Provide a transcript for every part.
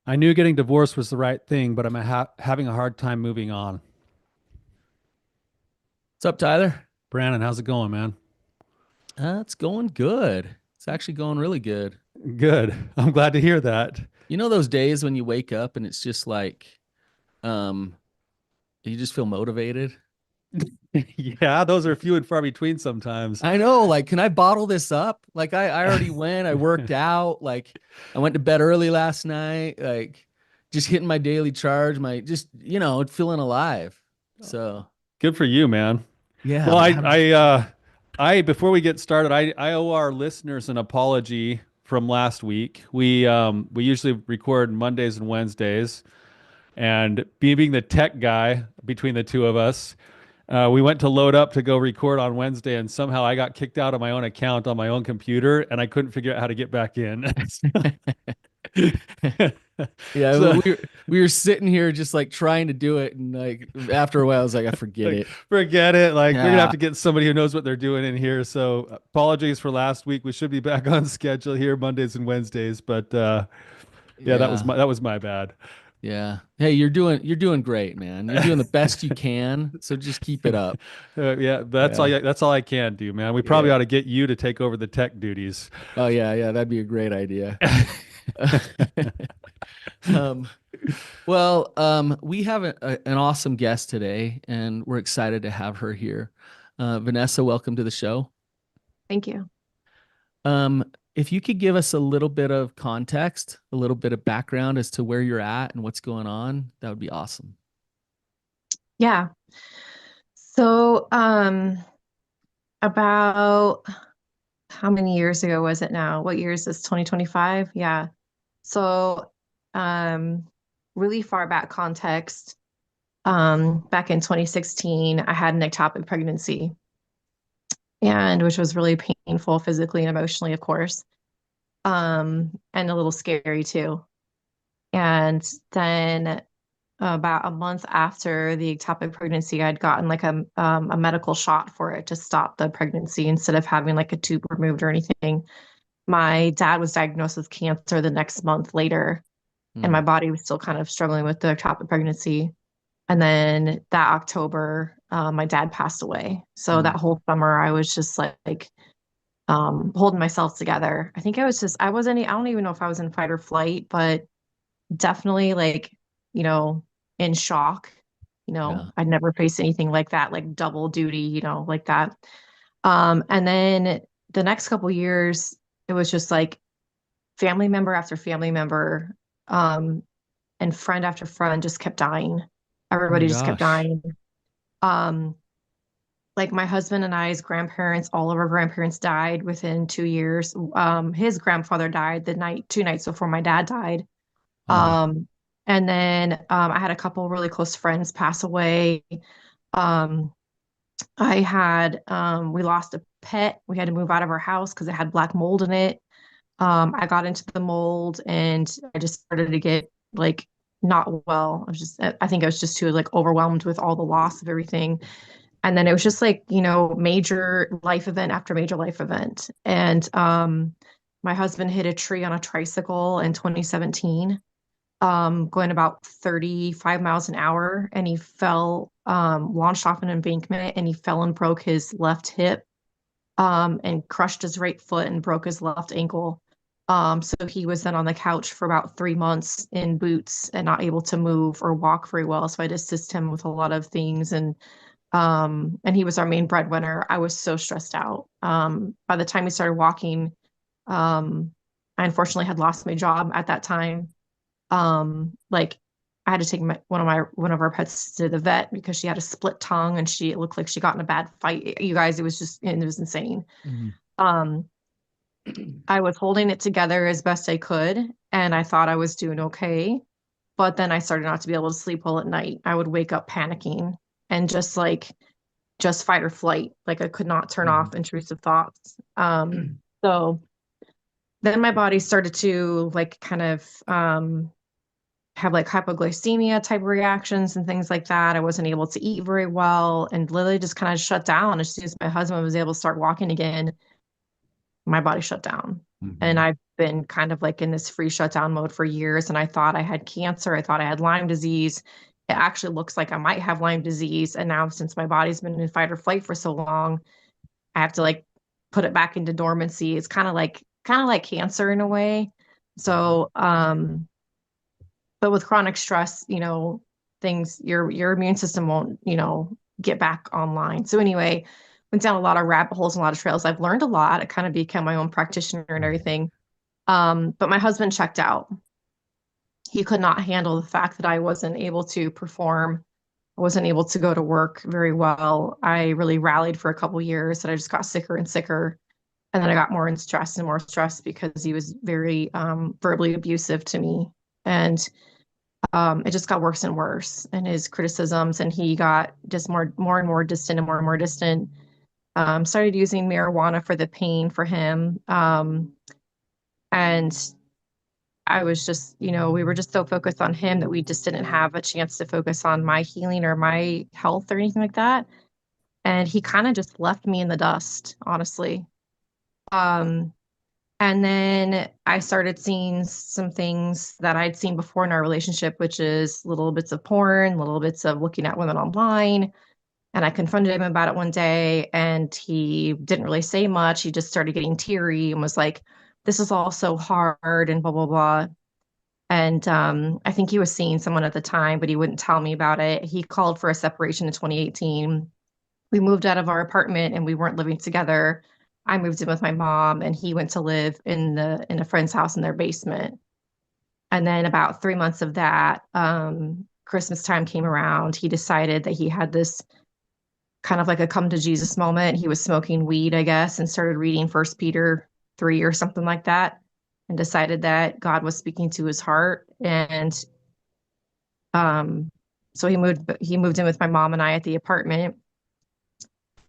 I knew getting divorced was the right thing, but I'm having a hard time moving on. What's up, Tyler? Brannon, how's it going, man? It's going good. It's actually going really good. Good. I'm glad to hear that. You know those days when you wake up and it's just like, um, you just feel motivated? Yeah, those are few and far between sometimes. I know, like, can I bottle this up? Like I already went, I worked out, like I went to bed early last night, like just hitting my daily charge, my just, feeling alive. So Good for you, man. yeah, Well, man. before we get started, I owe our listeners an apology from last week. We usually record Mondays and Wednesdays, and being the tech guy between the two of us, we went to load up to go record on Wednesday, and somehow I got kicked out of my own account on my own computer, and I couldn't figure out how to get back in. Yeah, So, we were sitting here just like trying to do it, and like after a while, I was like, I forget like, it. forget it. Like, we're gonna have Yeah, to get somebody who knows what they're doing in here. So, apologies for last week. We should be back on schedule here Mondays and Wednesdays, but yeah, yeah, that was my bad. yeah. Hey, you're doing great, man. You're doing the best you can, so just keep it up. Yeah, Yeah, that's all I can do, man. We probably yeah. ought to get you to take over the tech duties. Oh yeah, yeah. That'd be a great idea. Um, we have an awesome guest today, and we're excited to have her here. Vanessa, welcome to the show. Thank you. Um, if you could give us a little bit of context, a little bit of background as to where you're at and what's going on, that would be awesome. Yeah. So, about how many years ago was it now? What year is this? 2025? Yeah. So, um, really far back context. Back in 2016, I had an ectopic pregnancy, and which was really painful physically and emotionally, of course. And a little scary too. And then about a month after the ectopic pregnancy, I'd gotten like a medical shot for it to stop the pregnancy instead of having like a tube removed or anything. My dad was diagnosed with cancer the next month later, and my Hmm. body was still kind of struggling with the ectopic pregnancy. And then that October, my dad passed away. So Hmm. that whole summer, I was just like holding myself together. I think I wasn't, I don't even know if I was in fight or flight, but definitely like, you know, in shock. Yeah. I'd never faced anything like that, like double duty, like that. And then the next couple years, it was just like family member after family member, um, and friend after friend just kept dying. Oh my Everybody just kept gosh. dying. Um, like my husband and I's grandparents, all of our grandparents died within 2 years. His grandfather died the night, 2 nights before my dad died. Oh. Um, and then I had a couple really close friends pass away. Um, we lost a pet. We had to move out of our house because it had black mold in it. I got into the mold and I just started to get like not well. I think I was just too like overwhelmed with all the loss of everything. And then it was just like, major life event after major life event. And my husband hit a tree on a tricycle in 2017, going about 35 miles an hour, and he fell, launched off an embankment, and he fell and broke his left hip, and crushed his right foot and broke his left ankle. So he was then on the couch for about 3 months in boots and not able to move or walk very well. So I'd assist him with a lot of things, and he was our main breadwinner. I was so stressed out. By the time he started walking, um, I unfortunately had lost my job at that time. Like I had to take one of our pets to the vet because she had a split tongue and it looked like she got in a bad fight. You guys, it was insane. Mhm. Um, I was holding it together as best I could, and I thought I was doing okay. But then I started not to be able to sleep well at night. I would wake up panicking and just fight or flight. Like I could not turn Mhm. off intrusive thoughts. So then my body started to like kind of have like hypoglycemia type reactions and things like that. I wasn't able to eat very well and literally just kind of shut down. As soon as my husband was able to start walking again, my body shut down. And Mhm. I've been kind of like in this free shutdown mode for years, and I thought I had cancer. I thought I had Lyme disease. It actually looks like I might have Lyme disease. And now, since my body's been in fight or flight for so long, I have to like put it back into dormancy. It's kind of like cancer in a way. So, but with chronic stress, things your immune system won't, get back online. So anyway, went down a lot of rabbit holes and a lot of trails. I've learned a lot. I kind of became my own practitioner and everything. But my husband checked out. He could not handle the fact that I wasn't able to perform. I wasn't able to go to work very well. I really rallied for a couple years, and I just got sicker and sicker. And then I got more and more stressed because he was very verbally abusive to me. And it just got worse and worse in his criticisms. And he got just more and more distant and more distant. Started using marijuana for the pain for him. And I was just, we were just so focused on him that we just didn't have a chance to focus on my healing or my health or anything like that. And he kind of just left me in the dust, honestly. And then I started seeing some things that I'd seen before in our relationship, which is little bits of porn, little bits of looking at women online. And I confronted him about it one day, and he didn't really say much. He just started getting teary and was like, "This is all so hard," and blah, blah, blah. And I think he was seeing someone at the time, but he wouldn't tell me about it. He called for a separation in 2018. We moved out of our apartment and we weren't living together. I moved in with my mom, and he went to live in a friend's house in their basement. And then about 3 months of that, Christmas time came around. He decided that he had this kind of like a come to Jesus moment. He was smoking weed, I guess, and started reading First Peter 3 or something like that, and decided that God was speaking to his heart. And so he moved in with my mom and I at the apartment.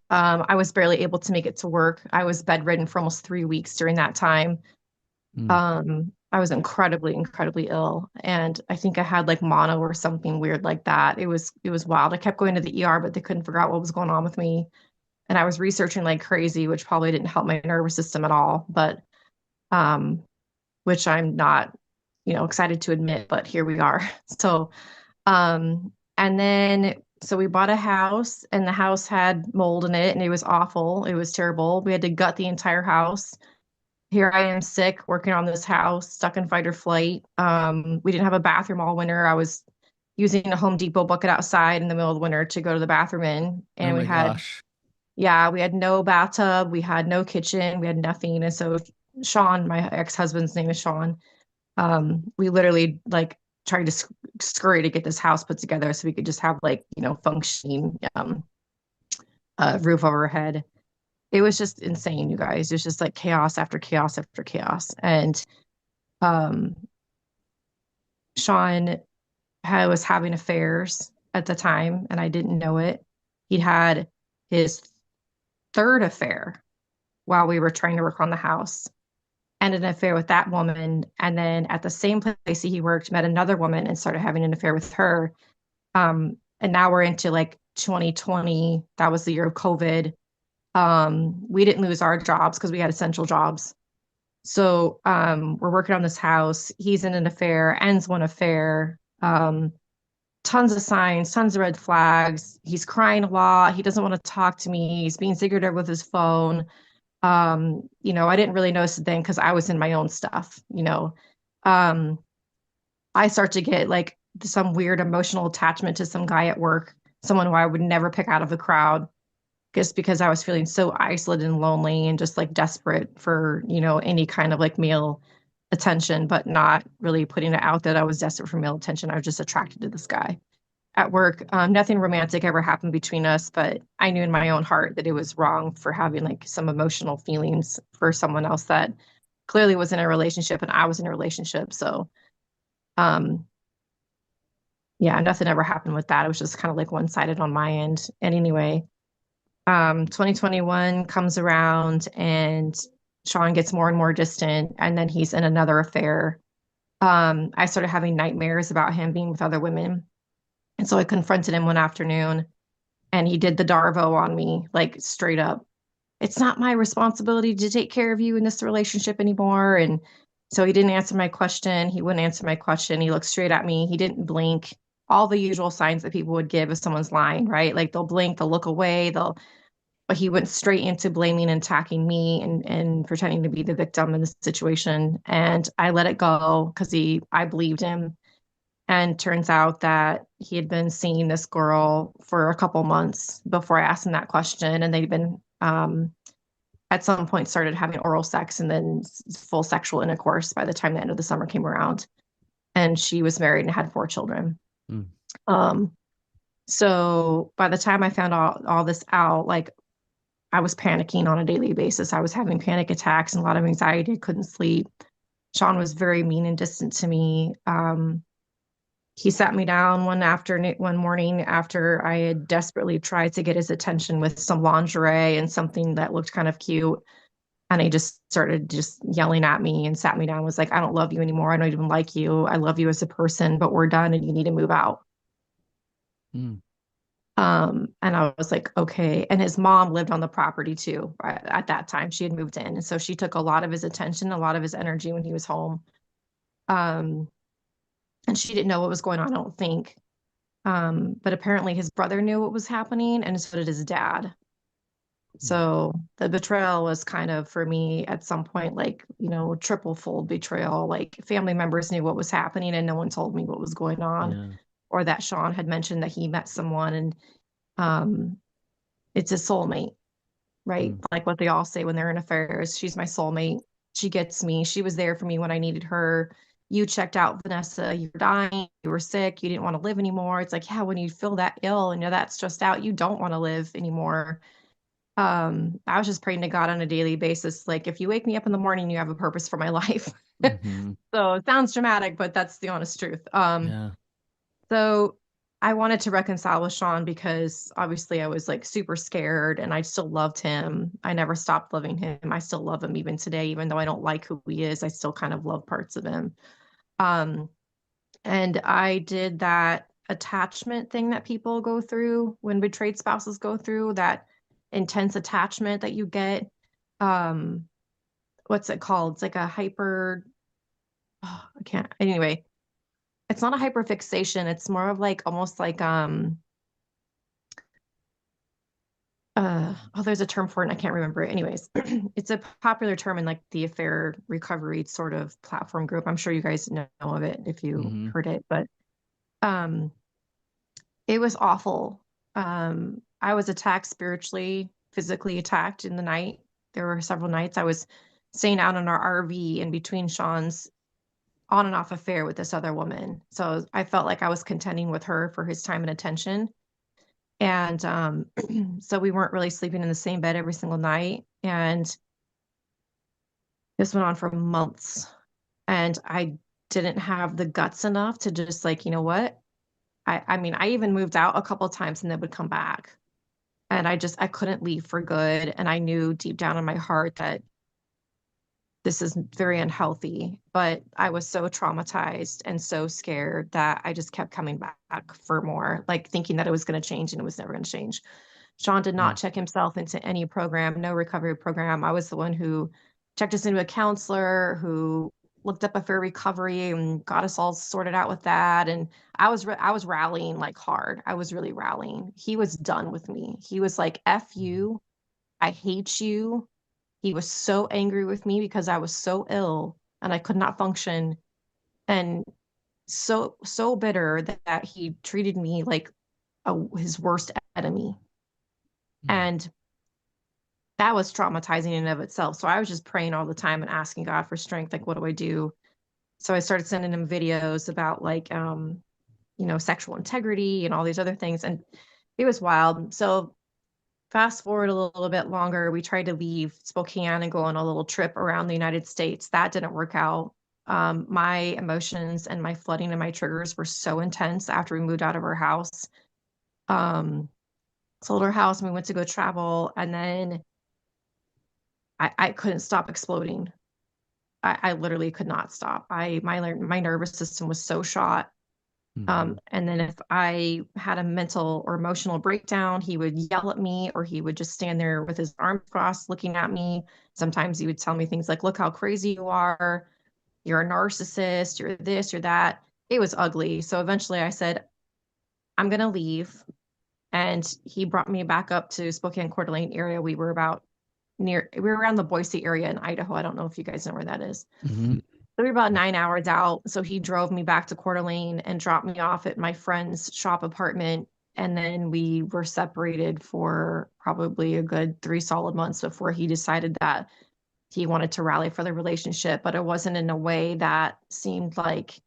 I was barely able to make it to work. I was bedridden for almost 3 weeks during that time. I was incredibly ill. And I think I had like mono or something weird like that. It was wild. I kept going to the ER, but they couldn't figure out what was going on with me. And I was researching like crazy, which probably didn't help my nervous system at all, but which I'm not, excited to admit, but here we are. So, and then, so we bought a house, and the house had mold in it, and it was awful. It was terrible. We had to gut the entire house. Here I am sick, working on this house, stuck in fight or flight. We didn't have a bathroom all winter. I was using a Home Depot bucket outside in the middle of the winter to go to the bathroom in. And Oh my gosh. we had no bathtub, we had no kitchen, we had nothing. And so Sean, my ex-husband's name is Sean, we literally like tried to scurry to get this house put together so we could just have like, functioning roof over our head. It was just insane, you guys. It was just like chaos after chaos after chaos. And Sean was having affairs at the time, and I didn't know it. He'd had his third affair while we were trying to work on the house, and an affair with that woman. And then at the same place he worked, met another woman and started having an affair with her. And now we're into like 2020. That was the year of COVID. We didn't lose our jobs because we had essential jobs. So we're working on this house. He's in an affair, ends one affair. Tons of signs, tons of red flags. He's crying a lot. He doesn't want to talk to me. He's being secretive with his phone. I didn't really notice it then because I was in my own stuff. I start to get like some weird emotional attachment to some guy at work, someone who I would never pick out of the crowd, just because I was feeling so isolated and lonely and just like desperate for, any kind of like male attention, but not really putting it out that I was desperate for male attention. I was just attracted to this guy at work. Nothing romantic ever happened between us, but I knew in my own heart that it was wrong for having like some emotional feelings for someone else that clearly was in a relationship and I was in a relationship. So, yeah, nothing ever happened with that. It was just kind of like one-sided on my end. And anyway, 2021 comes around and Sean gets more and more distant, and then he's in another affair. I started having nightmares about him being with other women. And so I confronted him one afternoon, and he did the Darvo on me, like straight up. It's not my responsibility to take care of you in this relationship anymore. And So he didn't answer my question. He wouldn't answer my question. He looked straight at me. He didn't blink. All the usual signs that people would give if someone's lying, right? Like they'll blink, they'll look away, but he went straight into blaming and attacking me and pretending to be the victim in this situation. And I let it go because I believed him. And turns out that he had been seeing this girl for a couple months before I asked him that question. And they'd been at some point started having oral sex and then full sexual intercourse by the time the end of the summer came around. And she was married and had 4 children. Mm. So by the time I found all this out, like I was panicking on a daily basis. I was having panic attacks and a lot of anxiety. I couldn't sleep. Sean was very mean and distant to me. He sat me down one morning after I had desperately tried to get his attention with some lingerie and something that looked kind of cute. And he just started just yelling at me and sat me down, was like, I don't love you anymore. I don't even like you. I love you as a person, but we're done and you need to move out. Mm. And I was like, okay. And his mom lived on the property too. At that time, she had moved in. And so she took a lot of his attention, a lot of his energy when he was home. And she didn't know what was going on, I don't think. But apparently his brother knew what was happening, and so did his dad. So the betrayal was kind of, for me, at some point, like, triple fold betrayal. Like family members knew what was happening and no one told me what was going on. Yeah. Or that Sean had mentioned that he met someone and it's a soulmate, right? Like what they all say when they're in affairs. She's my soulmate. She gets me. She was there for me when I needed her. You checked out, Vanessa. You were dying. You were sick. You didn't want to live anymore. It's like, yeah, when you feel that ill and you're that stressed out, you don't want to live anymore. I was just praying to God on a daily basis. Like, if you wake me up in the morning, you have a purpose for my life. Mm-hmm. So it sounds dramatic, but that's the honest truth. Yeah. So I wanted to reconcile with Sean because obviously I was like super scared and I still loved him. I never stopped loving him. I still love him even today, even though I don't like who he is. I still kind of love parts of him. And I did that attachment thing that people go through when betrayed spouses go through, that intense attachment that you get. What's it called? It's like a I can't, anyway, it's not a hyperfixation. It's more of like, almost like, there's a term for it and I can't remember it. Anyways, it's a popular term in like the affair recovery sort of platform group. I'm sure you guys know of it if you heard it, but um, it was awful. I was attacked spiritually, physically attacked in the night. There were several nights I was staying out in our RV in between Sean's on and off affair with this other woman. So I felt like I was contending with her for his time and attention. And so we weren't really sleeping in the same bed every single night. And this went on for months. And I didn't have the guts enough to just like, you know what? I mean, I even moved out a couple of times and then would come back. And I couldn't leave for good. And I knew deep down in my heart that this is very unhealthy, but I was so traumatized and so scared that I just kept coming back for more, like thinking that it was going to change and it was never going to change. Sean did not check himself into any program, no recovery program. I was the one who checked us into a counselor, who looked up affair recovery and got us all sorted out with that. And I was rallying like hard. I was really rallying. He was done with me. He was like, F you. I hate you. He was so angry with me because I was so ill and I could not function, and so bitter that he treated me like his worst enemy. And that was traumatizing in and of itself. So I was just praying all the time and asking God for strength. Like, what do I do? So I started sending him videos about like, sexual integrity and all these other things. And it was wild. So fast forward a little bit longer, we tried to leave Spokane and go on a little trip around the United States. That didn't work out. My emotions and my flooding and my triggers were so intense after we moved out of our house. Sold our house and we went to go travel, and then I couldn't stop exploding. I literally could not stop. My nervous system was so shot. And then if I had a mental or emotional breakdown, he would yell at me, or he would just stand there with his arms crossed looking at me. Sometimes he would tell me things like, look how crazy you are. you're a narcissist, you're this, you're that. It was ugly. So eventually I said, I'm going to leave. And he brought me back up to Spokane Coeur d'Alene area. We were around the Boise area in Idaho. I don't know if you guys know where that is. Mhm. So we were about 9 hours out. So he drove me back to Coeur d'Alene and dropped me off at my friend's shop apartment. And then we were separated for probably a good 3 solid months before he decided that he wanted to rally for the relationship, but it wasn't in a way that seemed like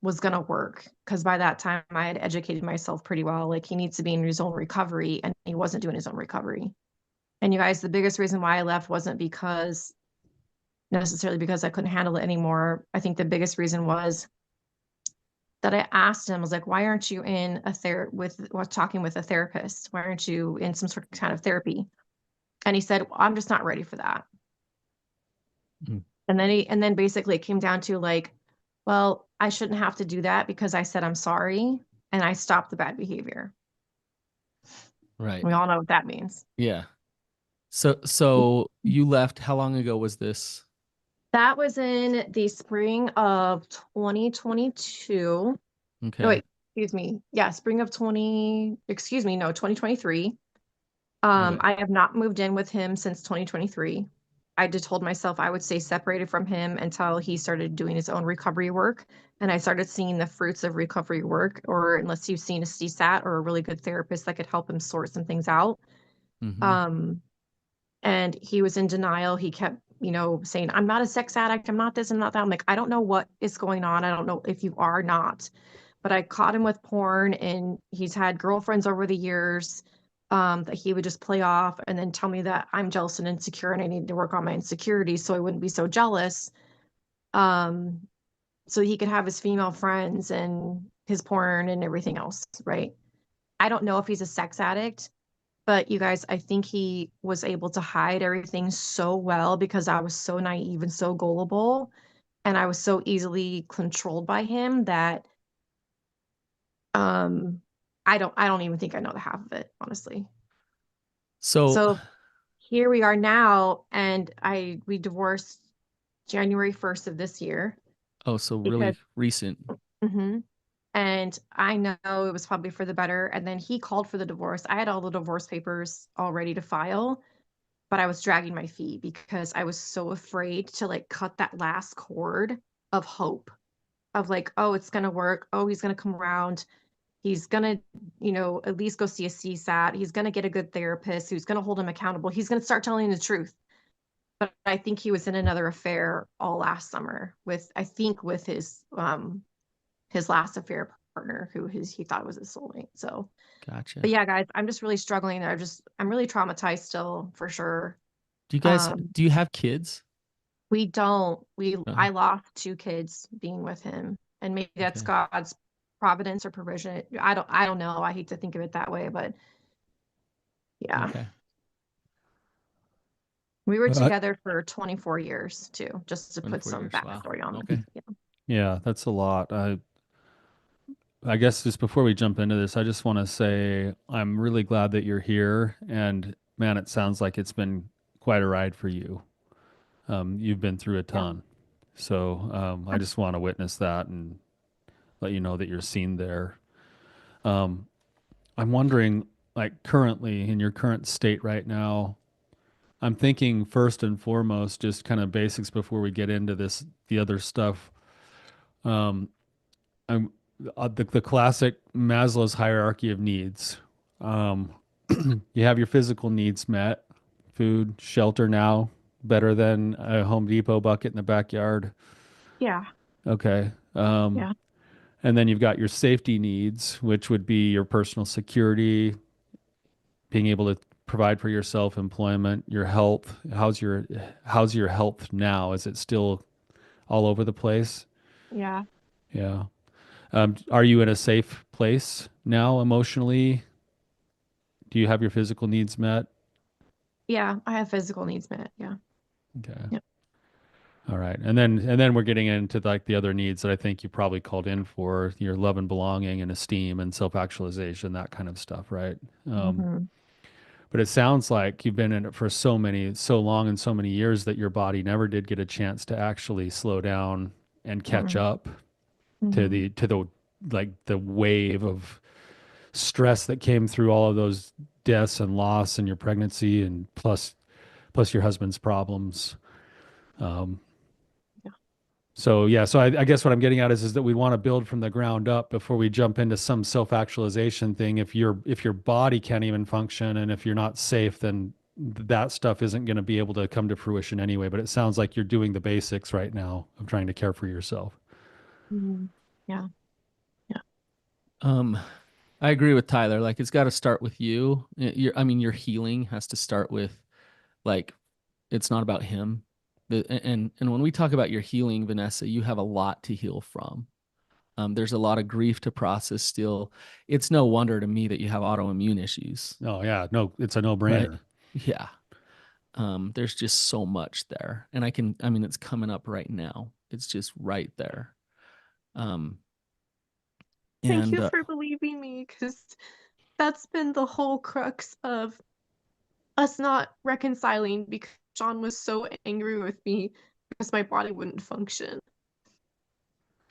was going to work. Because by that time, I had educated myself pretty well. Like, he needs to be in his own recovery, and he wasn't doing his own recovery. And you guys, the biggest reason why I left wasn't because necessarily because I couldn't handle it anymore. I think the biggest reason was that I asked him, I was like, why aren't you in a talking with a therapist? Why aren't you in some sort of kind of therapy? And he said, well, I'm just not ready for that. Mm. And then basically it came down to like, well, I shouldn't have to do that because I said I'm sorry and I stopped the bad behavior. Right. We all know what that means. Yeah. So you left, how long ago was this? That was in the spring of 2022. Okay. No, wait, excuse me. Yeah, spring of 2023. Okay. I have not moved in with him since 2023. I just told myself I would stay separated from him until he started doing his own recovery work. And I started seeing the fruits of recovery work, or unless you've seen a CSAT or a really good therapist that could help him sort some things out. Mhm. And he was in denial. He kept, saying, I'm not a sex addict. I'm not this, I'm not that. I'm like, I don't know what is going on. I don't know if you are not. But I caught him with porn, and he's had girlfriends over the years that he would just play off and then tell me that I'm jealous and insecure and I need to work on my insecurities so I wouldn't be so jealous. Um, so he could have his female friends and his porn and everything else, right? I don't know if he's a sex addict, but you guys, I think he was able to hide everything so well because I was so naive and so gullible, and I was so easily controlled by him that um I don't even think I know the half of it, honestly. So, So here we are now, and we divorced January 1st of this year so because really recent. mhm. And I know it was probably for the better. And then he called for the divorce. I had all the divorce papers all ready to file, but I was dragging my feet because I was so afraid to like cut that last cord of hope of like, oh, it's gonna work. Oh, he's gonna come around. He's gonna, at least go see a CSAT. He's gonna get a good therapist who's gonna hold him accountable. He's gonna start telling the truth. But I think he was in another affair all last summer with his last affair partner he thought was his soulmate. So, Gotcha. but yeah, guys, I'm just really struggling. I'm really traumatized still for sure. Do you have kids? We don't, No. I lost 2 kids being with him, and maybe that's Okay. God's providence or provision. I don't know. I hate to think of it that way, but yeah, Okay. we were Uh, together for 24 years too, just to put 24 some years. Wow. backstory on Okay. them. Yeah. yeah, that's a lot. I guess just before we jump into this, I just want to say I'm really glad that you're here. And man, it sounds like it's been quite a ride for you. You've been through a Yeah. ton. So I just want to witness that and let you know that you're seen there. Um, I'm wondering, like, currently in your current state right now, I'm thinking first and foremost, just kind of basics before we get into the other stuff. Um, I'm the classic Maslow's hierarchy of needs. Um, you have your physical needs met, food, shelter now, better than a Home Depot bucket in the backyard. Yeah. Okay. Yeah. And then you've got your safety needs, which would be your personal security, being able to provide for yourself, employment, your health. How's your health now? Is it still all over the place? Yeah. Yeah. Are you in a safe place now emotionally? Do you have your physical needs met? Yeah. I have physical needs met. Yeah. Okay. Yep. All right. And then we're getting into like the other needs that I think you probably called in for, your love and belonging and esteem and self-actualization, that kind of stuff, right? Um, Mm-hmm. But it sounds like you've been in it for so long and so many years that your body never did get a chance to actually slow down and catch Mm-mm. up to Mhm. the like the wave of stress that came through all of those deaths and loss and your pregnancy and plus your husband's problems. Um, Yeah. so yeah, so I guess what I'm getting at is that we want to build from the ground up before we jump into some self-actualization thing. If your body can't even function and if you're not safe, then that stuff isn't going to be able to come to fruition anyway. But it sounds like you're doing the basics right now of trying to care for yourself. Mhm. Yeah. Yeah. Um, I agree with Tyler. Like it's got to start with you. I mean, your healing has to start with like it's not about him. And when we talk about your healing, Vanessa, you have a lot to heal from. There's a lot of grief to process still. It's no wonder to me that you have autoimmune issues, Oh yeah, no, it's a right? no-brainer. Yeah. There's just so much there. And I mean, it's coming up right now. It's just right there. Um, Thank and you for believing me, because that's been the whole crux of us not reconciling, because John was so angry with me because my body wouldn't function.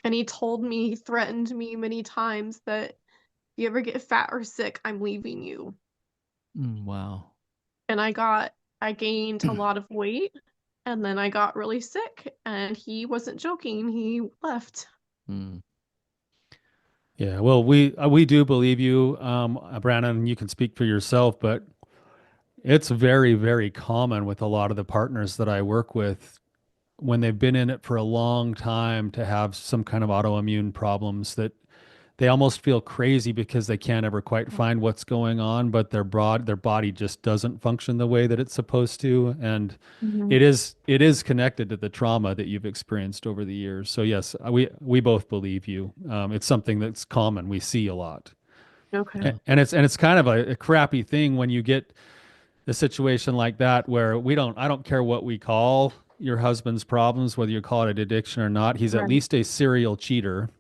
And he told me, he threatened me many times that if you ever get fat or sick, I'm leaving you. wow. And I gained a lot of weight, and then I got really sick, and he wasn't joking. He left. Mm, Yeah, well, we do believe you, Brannon. You can speak for yourself, but it's very, very common with a lot of the partners that I work with when they've been in it for a long time to have some kind of autoimmune problems that they almost feel crazy because they can't ever quite find what's going on, but their body just doesn't function the way that it's supposed to, and Mhm. it is connected to the trauma that you've experienced over the years. So yes, we both believe you. It's something that's common. We see a lot. Okay. yeah. And it's kind of a crappy thing when you get a situation like that where I don't care what we call your husband's problems, whether you call it an addiction or not. He's at Right. least a serial cheater,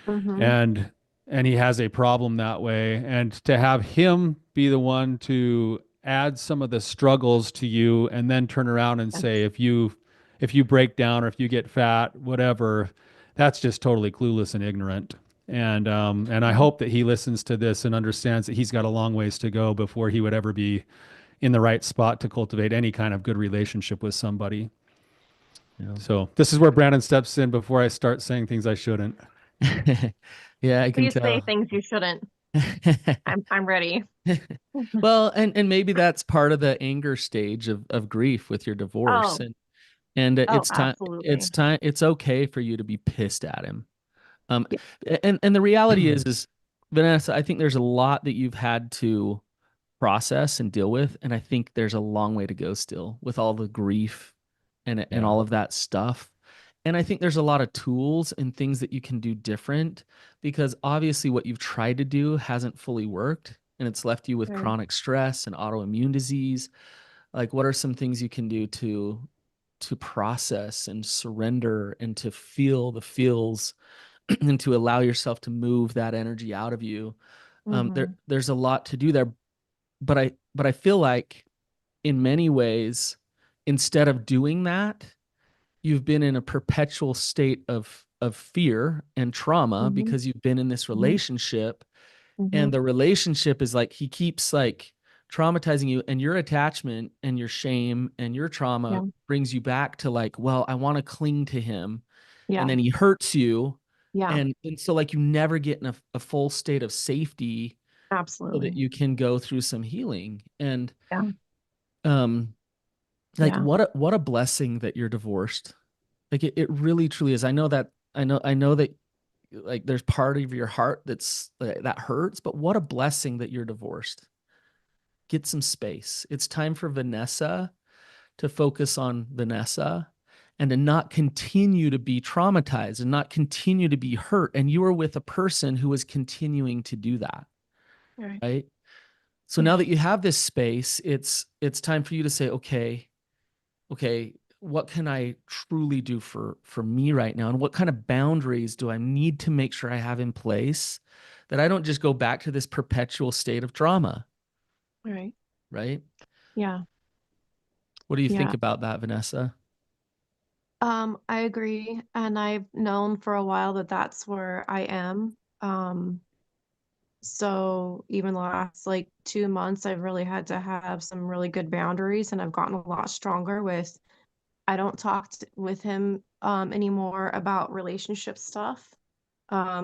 Mhm. and he has a problem that way. And to have him be the one to add some of the struggles to you and then turn around and say, Yes. if you break down or if you get fat, whatever, that's just totally clueless and ignorant. And I Mhm. hope that he listens to this and understands that he's got a long ways to go before he would ever be in the right spot to cultivate any kind of good relationship with somebody. Yeah. So this is where Brandon steps in before I start saying things I shouldn't. Yeah, I can Please say tell. things you shouldn't. I'm ready. Well, and maybe that's part of the anger stage of grief with your divorce. Oh, And oh, absolutely. it's okay for you to be pissed at him. Um, Yeah. and the reality is Vanessa, I think there's a lot that you've had to process and deal with, and I think there's a long way to go still with all the grief and Yeah. all of that stuff. And I think there's a lot of tools and things that you can do different because obviously what you've tried to do hasn't fully worked and it's left you with Right. chronic stress and autoimmune disease. Like what are some things you can do to process and surrender and to feel the feels and to allow yourself to move that energy out of you. Mhm. There's a lot to do there, but I feel like in many ways, instead of doing that, you've been in a perpetual state of fear and trauma Mhm. because you've been in this Mhm. relationship, and Mhm. the relationship is like he keeps like traumatizing you, and your attachment and your shame and your trauma Yeah. brings you back to like, well, I want to cling to him, and Yeah. then he hurts you, Yeah. and so like you never get in a full state of safety so that Absolutely. you can go through some healing. And Yeah. um like Yeah. what a blessing that you're divorced. Like it really truly is. I know that like there's part of your heart that hurts, but what a blessing that you're divorced. Get some space. It's time for Vanessa to focus on Vanessa and to not continue to be traumatized and not continue to be hurt. And you are with a person who is continuing to do that, Right. right? So Yeah. now that you have this space, it's time for you to say, okay, what can I truly do for me right now? And what kind of boundaries do I need to make sure I have in place that I don't just go back to this perpetual state of trauma? Right. right? Yeah. What do you think Yeah. about that, Vanessa? I agree. And I've known for a while that that's where I am. So even the last like 2 months, I've really had to have some really good boundaries, and I've gotten a lot stronger with I don't talk with him anymore about relationship stuff.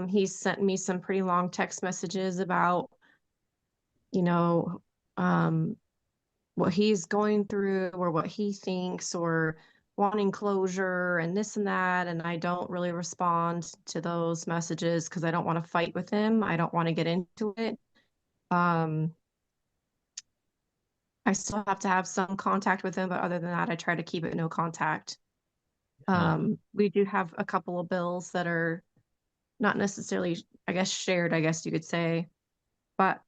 He's sent me some pretty long text messages about, you know, um, what he's going through or what he thinks or wanting closure and this and that. And I don't really respond to those messages because I don't want to fight with him. I don't want to get into it. Um, I still have to have some contact with him, but other than that, I try to keep it no contact. Yeah. We do have a couple of bills that are not necessarily, I guess, shared, I guess you could say. But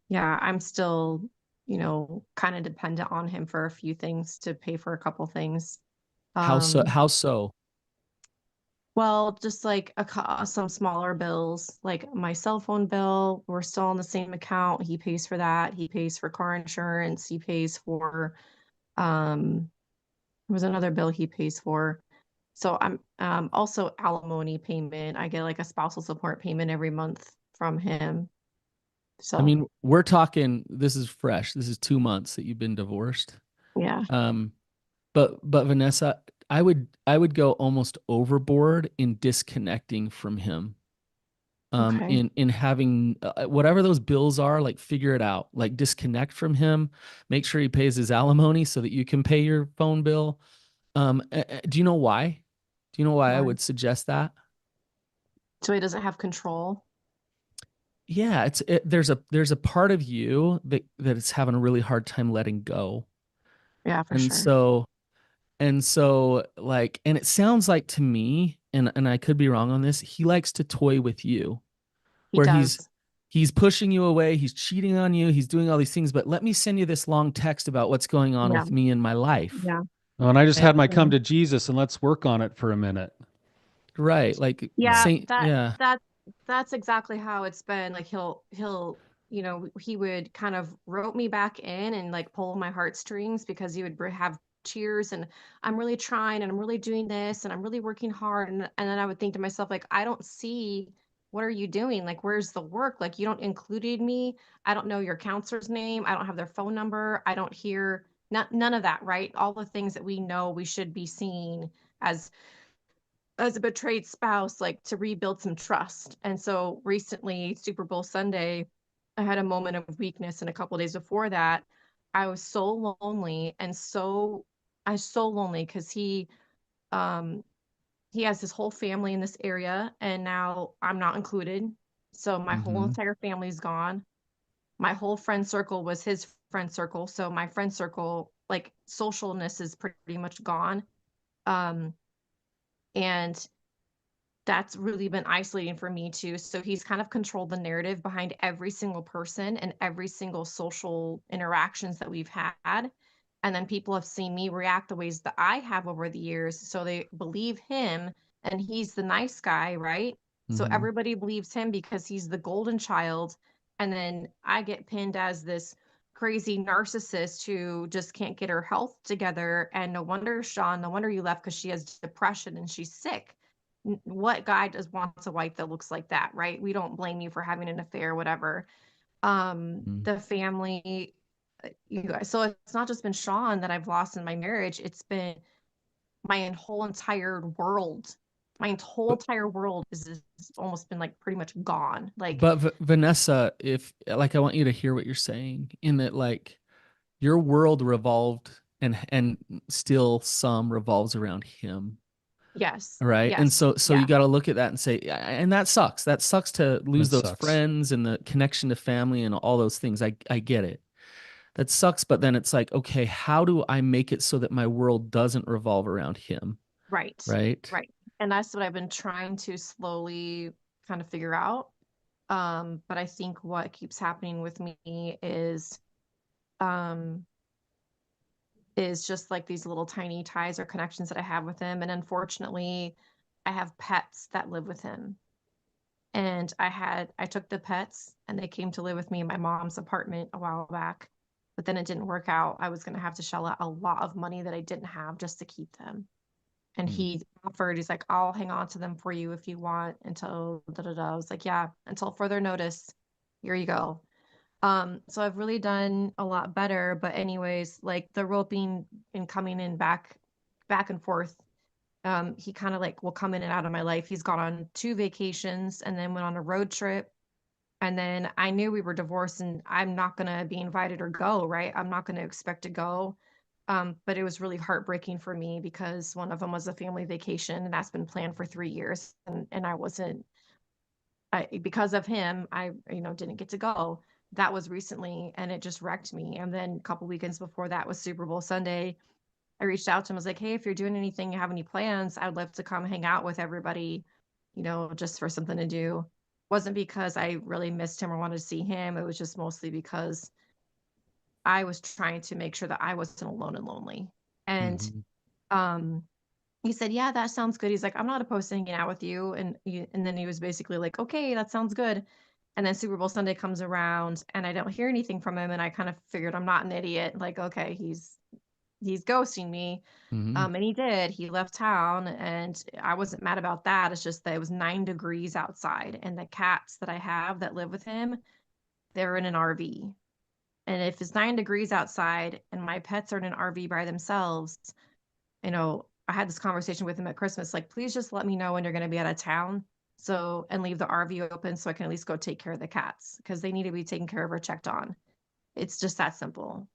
yeah, I'm still, kind of dependent on him for a few things to pay for a couple things. How so? Um, How so? well, just like some smaller bills, like my cell phone bill, we're still on the same account. He pays for that. He pays for car insurance. He pays for, there was another bill he pays for. So I'm also alimony payment. I get like a spousal support payment every month from him. I So mean, we're talking, this is fresh. This is 2 months that you've been divorced. yeah, Um, but Vanessa, I would go almost overboard in disconnecting from him. okay. In having whatever those bills are, like figure it out, like disconnect from him, make sure he pays his alimony so that you can pay your phone bill. Do you know why? Do you know why I Why? would suggest that? So he doesn't have control. Yeah, there's a part of you that it's having a really hard time letting go. Yeah, for And sure. so like, and it sounds like to me, and I could be wrong on this, he likes to toy with you, He where does. he's pushing you away, he's cheating on you, he's doing all these things, but let me send you this long text about what's going on Yeah, with me in my life. yeah. Oh, and I just And had my come Mhm. to Jesus and let's work on it for a minute. right, like Yeah, Saint, yeah. that's exactly how it's been. Like he'll, he would kind of rope me back in and like pull my heartstrings because he would have cheers and I'm really trying and I'm really doing this and I'm really working hard and then I would think to myself like I don't see what are you doing? Like where's the work? Like you don't included me. I don't know your counselor's name. I don't have their phone number. I don't hear none of that, right? All the things that we know we should be seeing as a betrayed spouse, like to rebuild some trust. And so recently, Super Bowl Sunday, I had a moment of weakness, and a couple of days before that, I was so lonely and I was so lonely because um he has his whole family in this area, and now I'm not included. So my whole Mm-hmm. entire family's gone. My whole friend circle was his friend circle, so my friend circle, like socialness, is pretty much gone. Um, and that's really been isolating for me too. So he's kind of controlled the narrative behind every single person and every single social interactions that we've had. And then people have seen me react the ways that I have over the years. So they believe him and he's the nice guy, right? So Mm-hmm. everybody believes him because he's the golden child. And then I get pinned as this crazy narcissist who just can't get her health together. And no wonder, Sean, no wonder you left because she has depression and she's sick. What guy does wants a wife that looks like that, right? We don't blame you for having an affair, whatever. The family, you guys. So it's not just been Sean that I've lost in my marriage. It's been my whole entire world. My whole But entire world is almost been like pretty much gone. Like, but Vanessa, if like I want you to hear what you're saying, in that like your world revolved and still some revolves around him. yes, Right. And yes, so you yeah, got to look at that and say, and that sucks. That sucks to lose It those sucks. friends and the connection to family and all those things. I get it. That sucks. But then it's like, okay, how do I make it so that my world doesn't revolve around him? right, Right. right. And that's what I've been trying to slowly kind of figure out. But I think what keeps happening with me um is just like these little tiny ties or connections that I have with him. And unfortunately, I have pets that live with him. And I took the pets and they came to live with me in my mom's apartment a while back, but then it didn't work out. I was going to have to shell out a lot of money that I didn't have just to keep them. And Mm. he offered, he's like, I'll hang on to them for you if you want until da da da. I was like, yeah, until further notice. Here you go. So I've really done a lot better. But anyways, like the roping and coming in back and forth. He kind of like will come in and out of my life. He's gone on 2 vacations and then went on a road trip. And then I knew we were divorced and I'm not going to be invited or go, right? I'm not going to expect to go. But it was really heartbreaking for me because one of them was a family vacation and that's been planned for 3 years. And I wasn't, because of him, I, didn't get to go. That was recently and it just wrecked me. And then a couple weekends before that was Super Bowl Sunday. I reached out to him. I was like, hey, if you're doing anything, you have any plans, I'd love to come hang out with everybody, just for something to do. Wasn't because I really missed him or wanted to see him. It was just mostly because I was trying to make sure that I wasn't alone and lonely. And Mhm. um, he said, yeah, that sounds good. He's like, I'm not opposed to hanging out with you. And then he was basically like, okay, that sounds good. And then Super Bowl Sunday comes around and I don't hear anything from him. And I kind of figured I'm not an idiot. Like, okay, he's ghosting me. Mhm. And he did. He left town, and I wasn't mad about that. It's just that it was 9 degrees outside, and the cats that I have that live with him, they're in an RV. And if it's 9 degrees outside and my pets are in an RV by themselves, I had this conversation with him at Christmas, like, please just let me know when you're going to be out of town. So, and leave the RV open so I can at least go take care of the cats because they need to be taken care of or checked on. It's just that simple.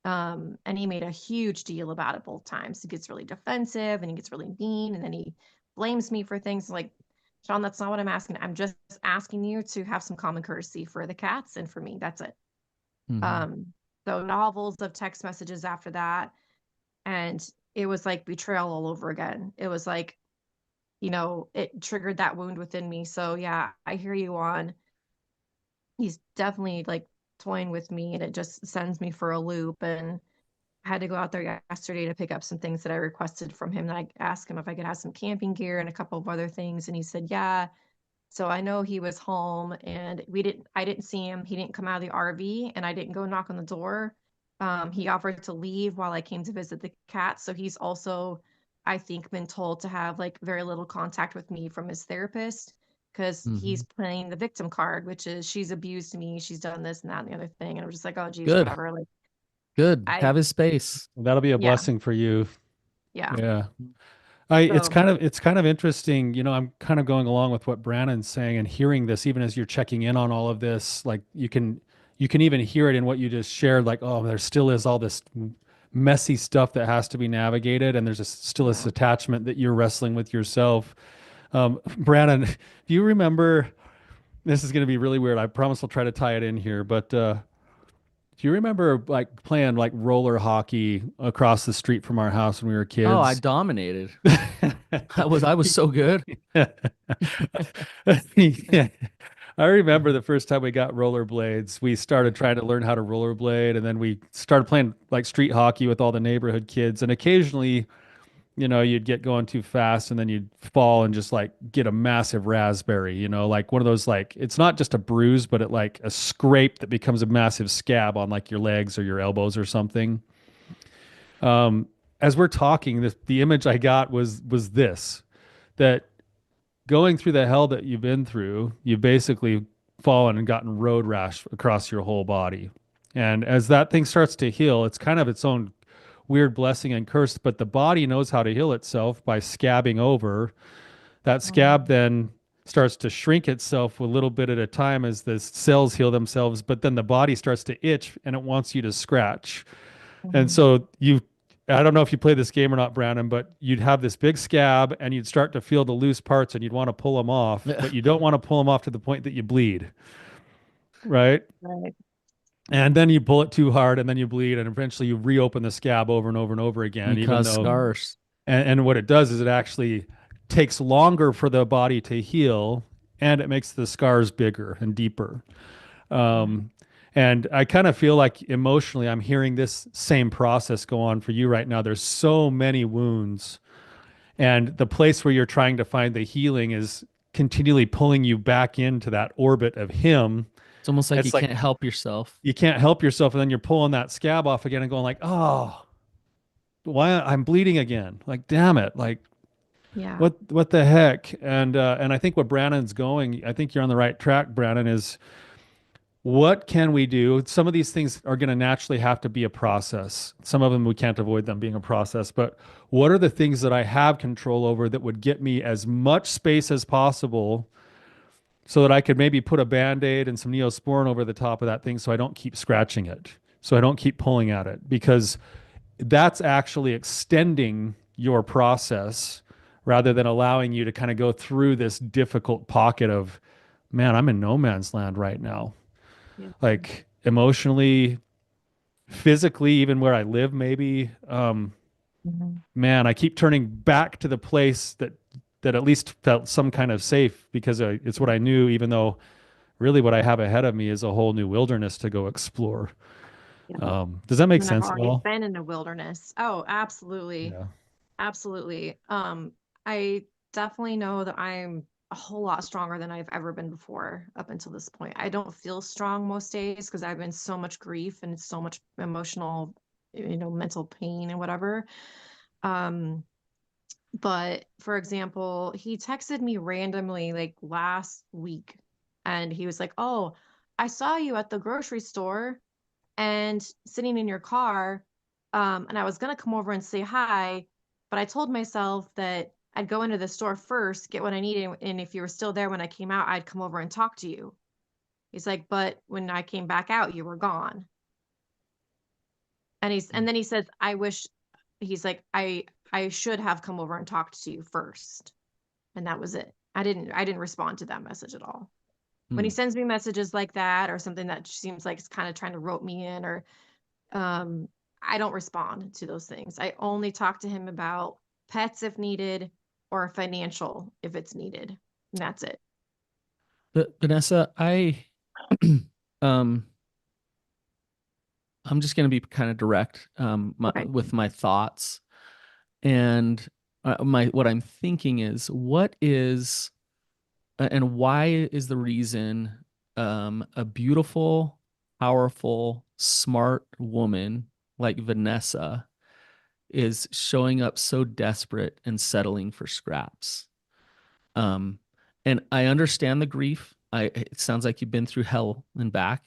And he made a huge deal about it both times. He gets really defensive and he gets really mean, and then he blames me for things like, Sean, that's not what I'm asking. I'm just asking you to have some common courtesy for the cats and for me. That's it. Mhm. Um, so novels of text messages after that, and it was like betrayal all over again. It was like, it triggered that wound within me. So yeah, I hear you on. He's definitely like toying with me, and it just sends me for a loop. And I had to go out there yesterday to pick up some things that I requested from him. That I asked him if I could have some camping gear and a couple of other things, and he said, yeah. So I know he was home and I didn't see him. He didn't come out of the RV and I didn't go knock on the door. He offered to leave while I came to visit the cat. So he's also, I think, been told to have like very little contact with me from his therapist because he's Mhm. playing the victim card, which is she's abused me, she's done this and that and the other thing. And I'm just like, oh geez, Good. whatever. Like Good. I Have his space. That'll be a yeah, blessing for you. yeah. Yeah. I So it's kind of interesting, I'm kind of going along with what Brannon's saying and hearing this even as you're checking in on all of this, like you can even hear it in what you just shared, like, oh, there still is all this messy stuff that has to be navigated, and there's still this yeah. attachment that you're wrestling with yourself. Brannon, do you remember, this is going to be really weird. I promise I'll try to tie it in here, but do you remember like playing like roller hockey across the street from our house when we were Oh, I kids? dominated. I was so good. Yeah. I remember the first time we got rollerblades. We started trying to learn how to rollerblade, and then we started playing like street hockey with all the neighborhood kids. And occasionally, you'd get going too fast, and then you'd fall and just like get a massive raspberry, like one of those, like, it's not just a bruise, but it like a scrape that becomes a massive scab on like your legs or your elbows or something. Um, as we're talking, the image I got was this, that going through the hell that you've been through, you've basically fallen and gotten road rash across your whole body. And as that thing starts to heal, it's kind of its own weird blessing and curse, but the body knows how to heal itself by scabbing over. That scab Mhm. then starts to shrink itself a little bit at a time as the cells heal themselves, but then the body starts to itch and it wants you to scratch. And Mhm. so I don't know if you play this game or not, Brandon, but you'd have this big scab and you'd start to feel the loose parts and you'd want to pull them off, but you don't want to pull them off to the point that you bleed, right? Right. And then you pull it too hard and then you bleed and eventually you reopen the scab over and over and over again, You even cause though, Mhm. scars. and what it does is it actually takes longer for the body to heal and it makes the scars bigger and deeper. Yeah. Um, and I kind of feel like emotionally, I'm hearing this same process go on for you right now. There's so many wounds, and the place where you're trying to find the healing is continually pulling you back into that orbit of him. It's almost like you It's like can't help yourself. you can't help yourself, and then you're pulling that scab off again and going like, oh, why I'm bleeding again? Like, damn it! Like, Yeah. what the heck? And I think what Brannon's going, I think you're on the right track, Brannon, is what can we do? Some of these things are going to naturally have to be a process. Some of them we can't avoid them being a process, but what are the things that I have control over that would get me as much space as possible so that I could maybe put a Band-Aid and some Neosporin over the top of that thing so I don't keep scratching it, so I don't keep pulling at it, because that's actually extending your process rather than allowing you to kind of go through this difficult pocket of, man, I'm in no man's land right now. Yeah. Like emotionally, physically, even where I live, maybe. Mhm. Man, I keep turning back to the place that at least felt some kind of safe because it's what I knew, even though really what I have ahead of me is a whole new wilderness to go explore. Yeah. Does that make And I've sense at already all? been in the wilderness. Oh, absolutely. Yeah. Absolutely. I definitely know that I'm a whole lot stronger than I've ever been before up until this point. I don't feel strong most days because I've been so much grief and so much emotional, mental pain and whatever. Um, but for example, he texted me randomly like last week and he was like, "Oh, I saw you at the grocery store and sitting in your car. And I was gonna come over and say hi, but I told myself that I'd go into the store first, get what I needed, and if you were still there when I came out, I'd come over and talk to you." He's like, "But when I came back out, you were gone." And then he says, "I wish," he's like, I should have come over and talked to you first." And that was it. I didn't respond to that message at all. When he Hmm. sends me messages like that or something that seems like it's kind of trying to rope me in, or um, I don't respond to those things. I only talk to him about pets if needed or financial if it's needed. And that's it. But Vanessa, um, I'm just going to be kind of direct Okay. with my thoughts. And my what I'm thinking is, what is and why is the reason a beautiful, powerful, smart woman like Vanessa is showing up so desperate and settling for scraps? Um, and I understand the grief. It sounds like you've been through hell and back,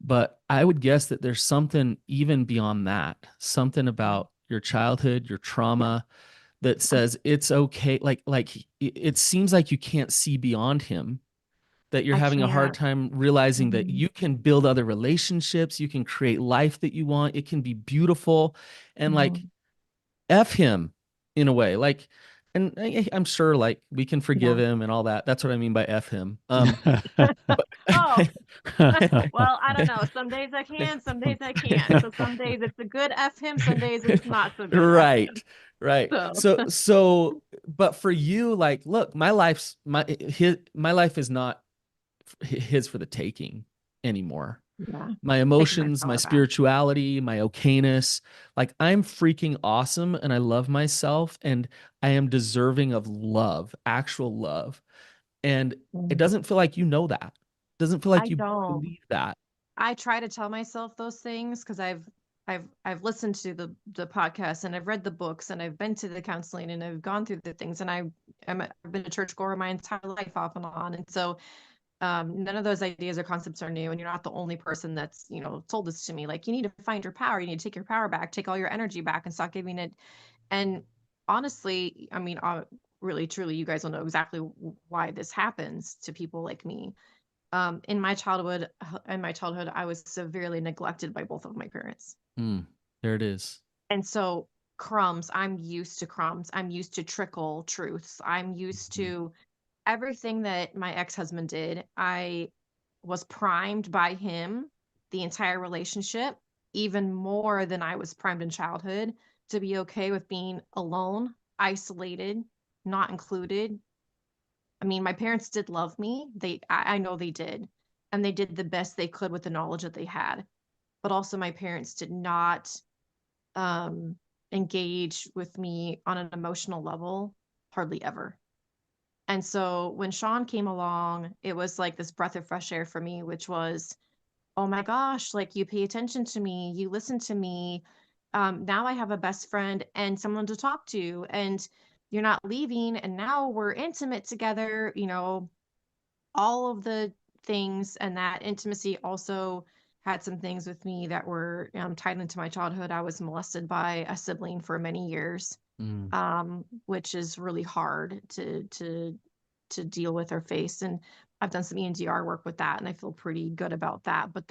but I would guess that there's something even beyond that, something Yeah. about your childhood, your Yeah. trauma that says it's okay. Like it seems like you can't see beyond him, that you're I having a hard can't. time realizing that Mhm. you can build other relationships, you can create life that you want, it can be beautiful, and like Mhm. F him in a way. Like, and I'm sure like we can forgive Yeah. him and all that. That's what I mean by F him. But Oh, well, I don't know. Some days I can, some days I can't. So some days it's a good F him, some days it's not so good F him. right, right. So, So, but for you, like, look, my life is not his for the taking anymore. yeah, My taking my emotions, my power back. spirituality, my okayness. Like I'm freaking awesome and I love myself and I am deserving of love, actual love. And it Mm. doesn't feel like you know that. It doesn't feel like I you don't. believe that. I try to tell myself those things because I've listened to the podcast and I've read the books and I've been to the counseling and I've gone through the things and I've been a churchgoer my entire life off and on, and so none of those ideas or concepts are new, and you're not the only person that's told this to me. Like, you need to find your power, you need to take your power back, take all your energy back, and stop giving it. And honestly, I mean, really truly, you guys will know exactly why this happens to people like me. In my childhood, I was severely neglected by both of my parents. Mm, there it is. And so crumbs, I'm used to crumbs. I'm used to trickle truths. I'm used Mhm. to everything that my ex-husband did. I was primed by him the entire relationship, even more than I was primed in childhood, to be okay with being alone, isolated, not included. I mean, my parents did love me. I know they did. And they did the best they could with the knowledge that they had. But also, my parents did not um, engage with me on an emotional level hardly ever. And so when Sean came along, it was like this breath of fresh air for me, which was, oh my gosh, like you pay attention to me, you listen to me. Now I have a best friend and someone to talk to, and you're not leaving. And now we're intimate together, all of the things. And that intimacy also had some things with me that were tied into my childhood. I was molested by a sibling for many years, Mm. which is really hard to deal with or face. And I've done some EMDR work with that, and I feel pretty good about that. But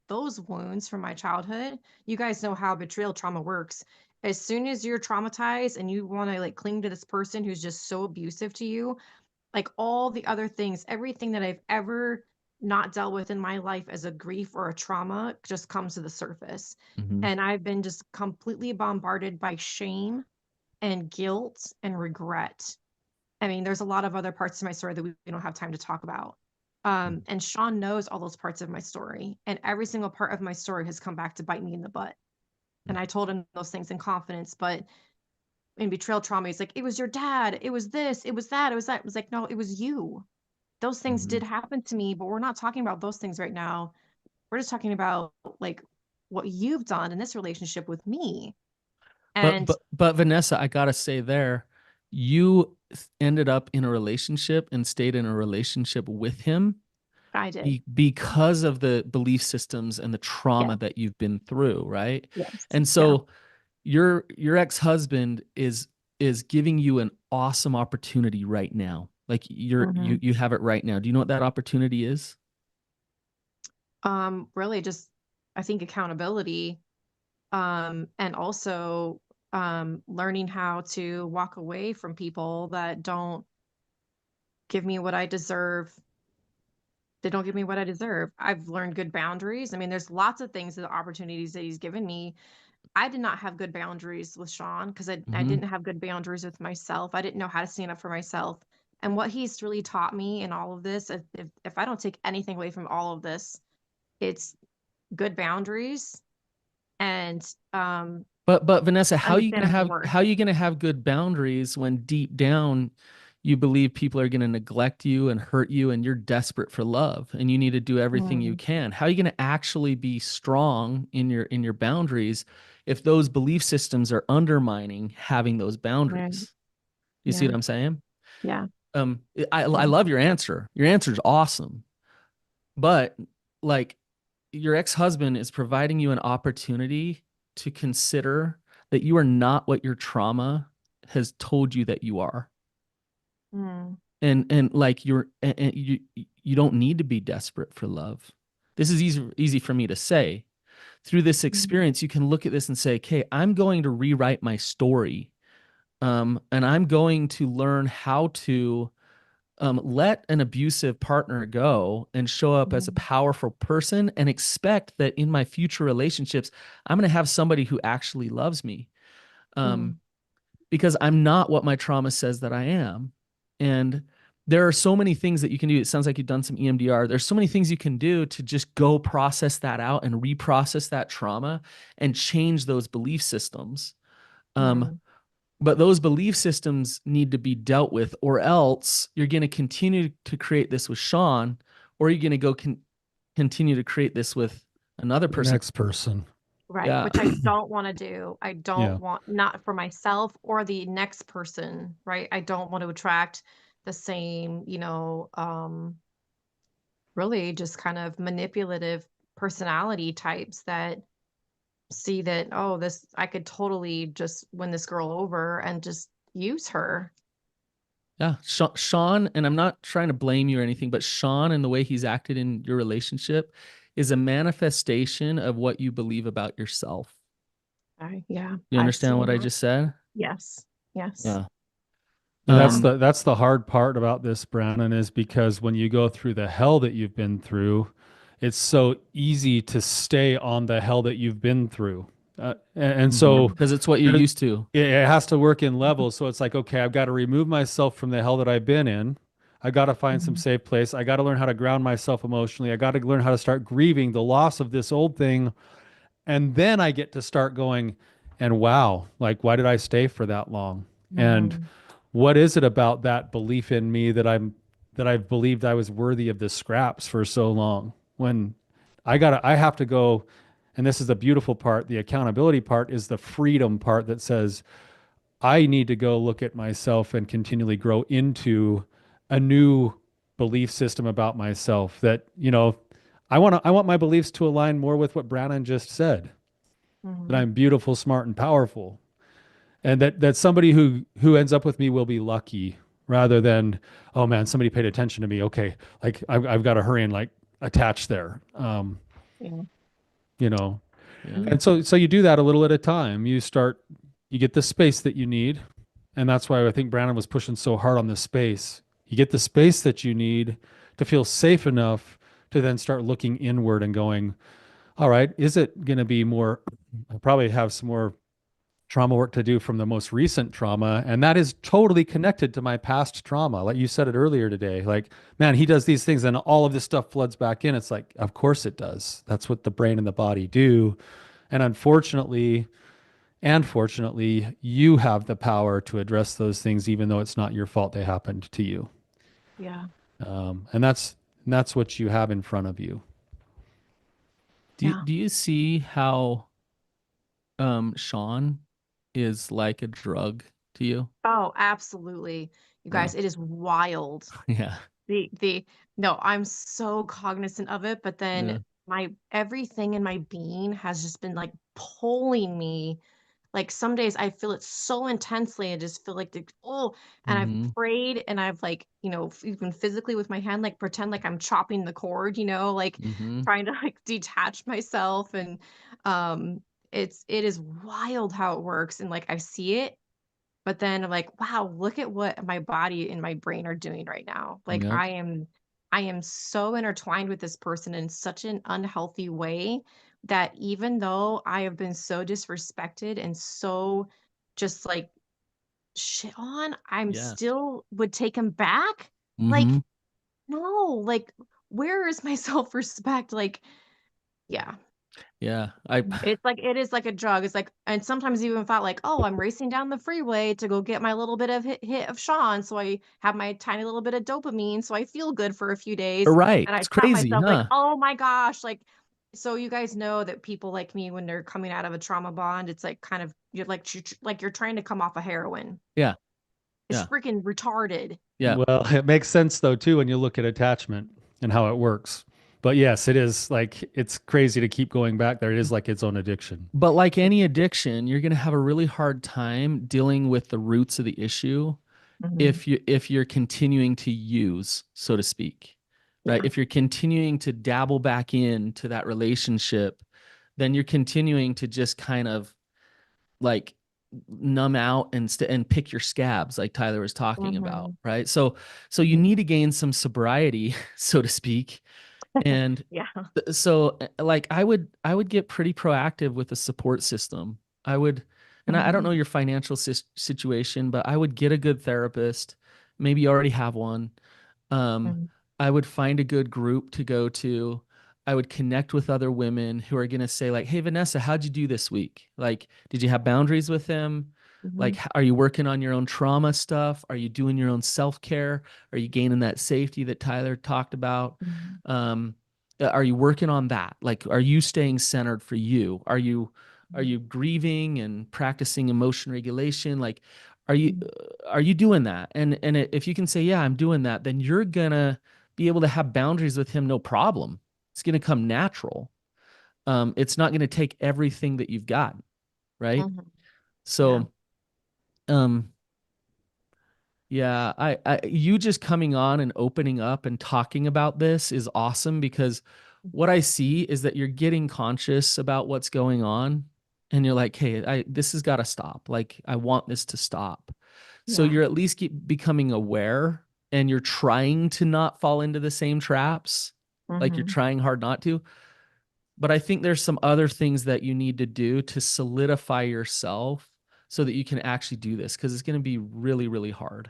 those wounds from my childhood, you guys know how betrayal trauma works. As soon as you're traumatized and you want to like cling to this person who's just so abusive to you, like all the other things, everything that I've ever not dealt with in my life as a grief or a trauma just comes to the surface. Mhm. And I've been just completely bombarded by shame and guilt and regret. I mean, there's a lot of other parts to my story that we don't have time to talk about. And Sean knows all those parts of my story, and every single part of my story has come back to bite me in the butt. And I told him those things in confidence, but in betrayal trauma, he's like, it was your dad, it was this, it was that, it was that. It was like, no, it was you. Those things Mhm. did happen to me, but we're not talking about those things right now. We're just talking about like what you've done in this relationship with me. But And but but Vanessa, I gotta say there, you ended up in a relationship and stayed in a relationship with him I did. because of the belief systems and the Yeah. trauma that you've been through, right? Yes. And Yeah. so your ex-husband is giving you an awesome opportunity right now. Like Hmm. you have it right now. Do you know what that opportunity is? Really just, I think, accountability, and also learning how to walk away from people that don't give me what I deserve. They don't give me what I deserve. I've learned good boundaries. I mean, there's lots of things, the opportunities that he's given me. I did not have good boundaries with Sean because I Mm-hmm. didn't have good boundaries with myself. I didn't know how to stand up for myself. And what he's really taught me in all of this, if I don't take anything away from all of this, it's good boundaries and But Vanessa, understanding my worth. how you gonna have good boundaries when deep down you believe people are gonna neglect you and hurt you and you're desperate for love and you need to do everything you Mm, can? How are you gonna actually be strong in your boundaries if those belief systems are undermining having those right. boundaries? You see Yeah. what I'm saying? Yeah. I Yeah. love your answer. Your answer is awesome. But like your ex-husband is providing you an opportunity to consider that you are not what your trauma has told you that you are. Mm, And like and you don't need to be desperate for love. This is easy for me to say. Through this mm, experience, you can look at this and say, okay, I'm going to rewrite my story. And I'm going to learn how to let an abusive partner go and show up as a mm, powerful person and expect that in my future relationships, I'm going to have somebody who actually loves me. Um, mm, because I'm not what my trauma says that I am. And there are so many things that you can do. It sounds like you've done some EMDR. There's so many things you can do to just go process that out and reprocess that trauma and change those belief systems. Um, mm, but those belief systems need to be dealt with, or else you're going to continue to create this with Sean, or you're going to go continue to create this with another The person. next person. right. Yeah. Which I don't want to do. I don't Yeah. want, not for myself or the next person, right? I don't want to attract the same, really just kind of manipulative personality types that see that, oh, this, I could totally just win this girl over and just use her. Yeah. Sean, and I'm not trying to blame you or anything, but Sean and the way he's acted in your relationship is a manifestation of what you believe about yourself. Yeah, You I've understand seen what I that. just said? Yes. Yes. Yeah. And Um, that's the hard part about this, Brannon, is because when you go through the hell that you've been through, it's so easy to stay on the hell that you've been through. And Yeah. so because it's what you're there, used to. it has to work in levels. So it's like, okay, I've got to remove myself from the hell that I've been in. I got to find some Mhm. safe place. I got to learn how to ground myself emotionally. I got to learn how to start grieving the loss of this old thing. And then I get to start going, and wow, like, why did I stay for that long? And Mhm. what is it about that belief in me that I've believed I was worthy of the scraps for so long when I have to go, and this is the beautiful part, the accountability part is the freedom part that says I need to go look at myself and continually grow into a new belief system about myself that, I want my beliefs to align more with what Brannon just said, that Hmm. I'm beautiful, smart, and powerful. And that somebody who ends up with me will be lucky rather than, oh man, somebody paid attention to me. Okay. Like I've got to hurry and like attach there. Yeah. You know, Yeah. Mhm. and so you do that a little at a time. You get the space that you need. And that's why I think Brandon was pushing so hard on this space. You get the space that you need to feel safe enough to then start looking inward and going, all right, is it going to be more? I probably have some more trauma work to do from the most recent trauma. And that is totally connected to my past trauma. Like you said it earlier today, like, man, he does these things and all of this stuff floods back in. It's like, of course it does. That's what the brain and the body do. And unfortunately, and fortunately, you have the power to address those things, even though it's not your fault they happened to you. Yeah. And that's what you have in front of you. Yeah. Do you see how Sean is like a drug to you? Oh, absolutely. You Yeah. guys, it is wild. Yeah. The no, I'm so cognizant of it, but then Yeah. my everything in my being has just been like pulling me. Like some days I feel it so intensely. I just feel like and I've Mm-hmm. prayed and I've like, even physically with my hand, like pretend like I'm chopping the cord, like Mm-hmm. trying to like detach myself. And um it is wild how it works. And like I see it, but then I'm like, wow, look at what my body and my brain are doing right now. Like Yep. I am so intertwined with this person in such an unhealthy way that even though I have been so disrespected and so just like shit on, I'm Yeah. still would take him back. Mm-hmm. Like, no, like where is my self-respect? Like, yeah. Yeah. It's like it is like a drug. It's like, and sometimes even thought like, oh, I'm racing down the freeway to go get my little bit of hit of Sean, so I have my tiny little bit of dopamine, so I feel good for a few You're days, right. and I It's taught crazy, myself like, huh? oh my gosh, like, so you guys know that people like me when they're coming out of a trauma bond, it's like kind of you're trying to come off of heroin. Yeah. It's Yeah. freaking retarded. Yeah. Well, it makes sense though too when you look at attachment and how it works. But yes, it is like it's crazy to keep going back there. It is like its own addiction. But like any addiction, you're going to have a really hard time dealing with the roots of the issue Hmm. if you're continuing to use, so to speak. Right? Yeah. If you're continuing to dabble back into that relationship, then you're continuing to just kind of like numb out and pick your scabs like Tyler was talking about, Hmm. right? So you Hmm. need to gain some sobriety, so to speak. And Yeah. so like I would get pretty proactive with the support system. I would, and I don't Hmm. know your financial situation, but I would get a good therapist. Maybe you already have one. um, Hmm. I would find a good group to go to. I would connect with other women who are going to say, like, hey, Vanessa, how'd you do this week? Like, did you have boundaries with him? Hmm. Like, are you working on your own trauma stuff? Are you doing your own self care? Are you gaining that safety that Tyler talked about? Hmm. Um, are you working on that? Like, are you staying centered for you? Are you grieving and practicing emotion regulation? Like, are you Hmm. are you doing that? And if you can say, yeah, I'm doing that, then you're gonna be able to have boundaries with him, no problem. It's gonna come natural. It's not gonna take everything that you've got, right? Hmm. Yeah. So, um, yeah, you just coming on and opening up and talking about this is awesome because what I see is that you're getting conscious about what's going on and you're like, hey, this has got to stop. Like, I want this to stop. So Yeah. you're at least becoming aware and you're trying to not fall into the same traps. Like you're Hmm. trying hard not to. But I think there's some other things that you need to do to solidify yourself so that you can actually do this because it's going to be really, really hard.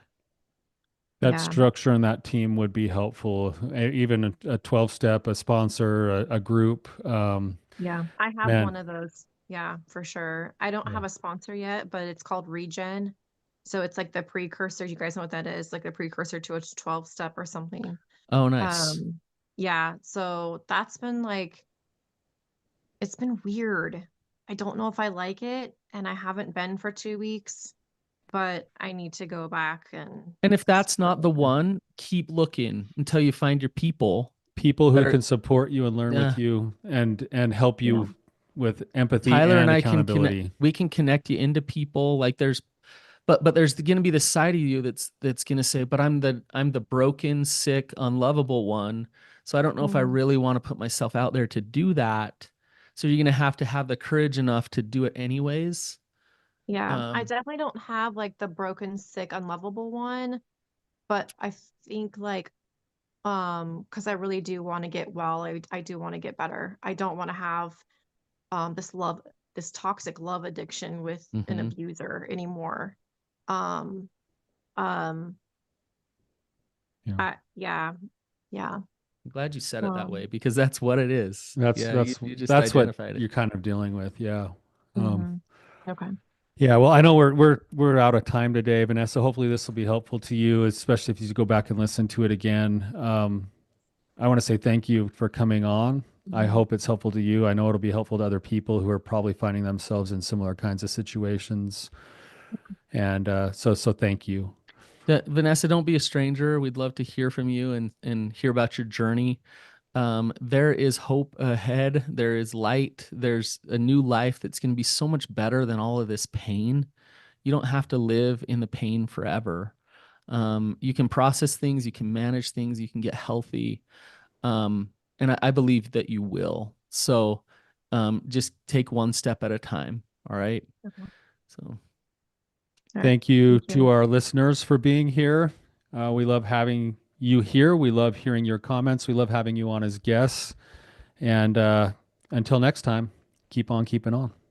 That Yeah. structure and that team would be helpful. Even a 12 step, a sponsor, a group. Yeah, I have Man, one of those. Yeah, for sure. I don't yeah. have a sponsor yet, but it's called Regen. So it's like the precursor. You guys know what that is? Like the precursor to a 12 step or something. Oh, nice. Um, yeah. So that's been like, it's been weird. I don't know if I like it, and I haven't been for 2 weeks, but I need to go back and And if that's start not the again. one, keep looking until you find your people People that who are, can support you and learn yeah. with you and help Yeah. you with empathy Tyler and and I can connect, accountability. we can connect you into people. Like there's, but there's going to be the side of you that's going to say, but I'm the broken, sick, unlovable one. So I don't know if I Mhm. really want to put myself out there to do that. So you're going to have the courage enough to do it anyways. Yeah, I Um, definitely don't have like the broken, sick, unlovable one, but I think like because I really do want to get well. I do want to get better. I don't want to have this love, this toxic love addiction with an mhm. abuser anymore. Um um Yeah. yeah, yeah. I'm glad you said it that way Um because that's what it is. That's Yeah, that's you just that's what identified it. you're kind of dealing with. Yeah. Um, mhm. Okay. yeah, well, I know we're out of time today, Vanessa. Hopefully this will be helpful to you, especially if you go back and listen to it again. I want to say thank you for coming on. I Mhm. hope it's helpful to you. I know it'll be helpful to other people who are probably finding themselves in similar kinds of situations. And so thank you. Vanessa, don't be a stranger. We'd love to hear from you and hear about your journey. There is hope ahead. There is light. There's a new life that's going to be so much better than all of this pain. You don't have to live in the pain forever. You can process things, you can manage things, you can get healthy. Um, and I believe that you will. So just take one step at a time. All right. Okay. So All right. Thank you Thank to you. our listeners for being here. We love having you here. We love hearing your comments. We love having you on as guests. And until next time, keep on keeping on.